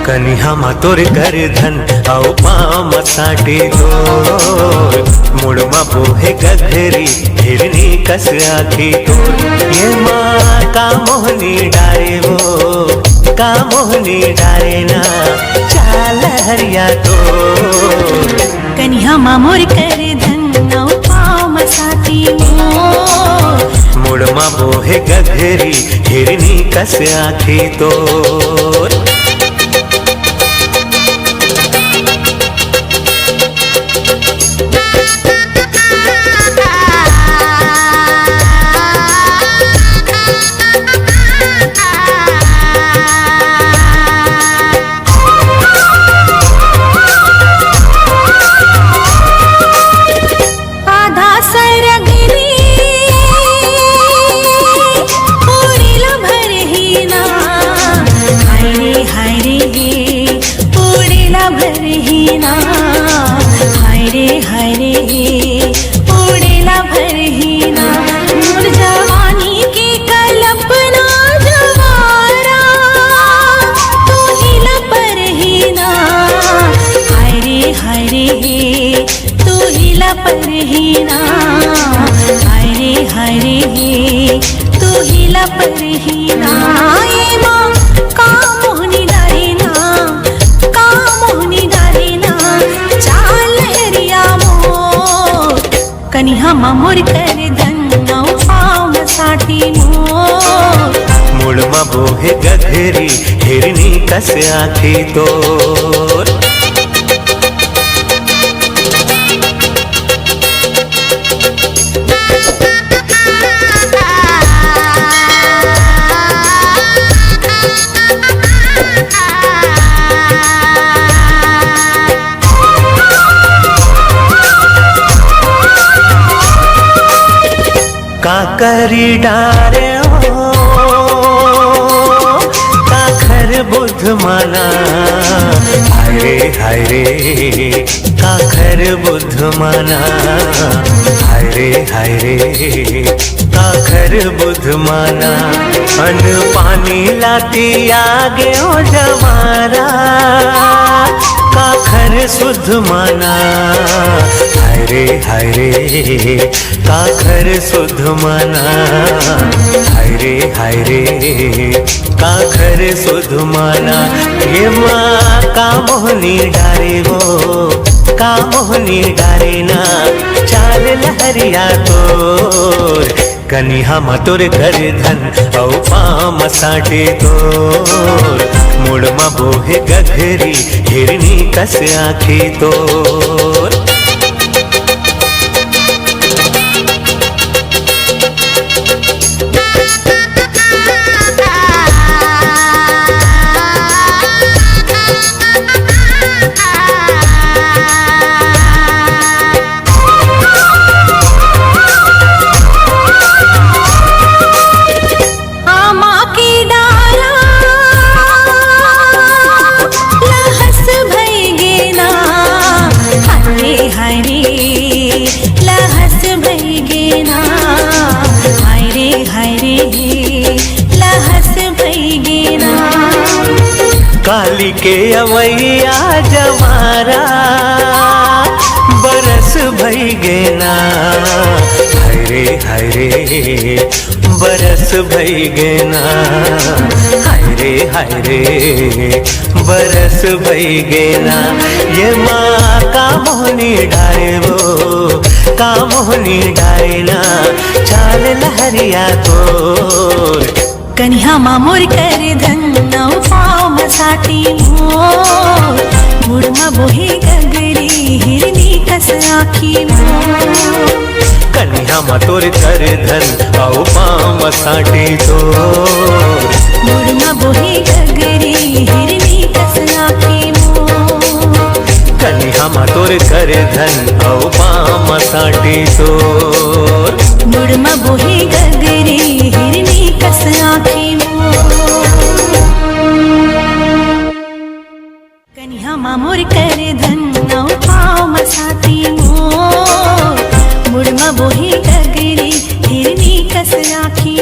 कनिहा तोर कर धन औ पाम साटे तोर मुड़मा बोहे गघरी हिरनी कस आखी तोर ये माँ का मोहनी डारे वो का मोहनी डारे ना चाल हरिया तोर कनिहा मोर कर धन औ पाम साटे मोर मुड़मा बोहे गघरी हिरनी कस आखी तोर परहीना हरे हरे तू हिला परहीना ये माँ का मोहनी डारेना का मोहनी डारेना चाल हरिया मोर कनिहा मोर कर धन औ पाम साटे मोर मुड़मा बोहे गघरी हिरनी कस आखी तोर काकरी डारे हो काखर बुध माना हायरे हायरे काखर बुध माना हायरे हायरे काखर बुध माना अन पानी लाती आगे हो जमारा काखर सुध माना हायरे हायरे काखर सुध माना हायरे हायरे काखर सुध माना ये माँ का मोहनी डारे वो का मोहनी डारे ना चाल लहरिया तोर कनिहा तोर कर धन औ पाम साटे तोर मुड़मा बोहे गघरी हिरनी कस आखी तोर काली के अवैया जमारा बरस भई गेना हरे हरे बरस भई गेना हरे हरे बरस भई गेना ये माँ का मोहनी डारे वो का मोहनी डारे ना चाल लहरिया तोर कनिहा मोर कर धन औ पाम साटे मोर मुड़मा बोहे गगरी हिरनी कस आखी मोर कनिहा तोर कर धन औ पाम साटे तोर मुड़मा बोहे गगरी हिरनी कस आखी मोर कनिहा तोर कर धन औ पाम साटे तोर मुड़मा बोहे गगरी हिरनी कस आखी मोर कनिहा मोर कर धन औ पाम साटे मोर मुड़मा बोहे गगरी हिरनी कस आखी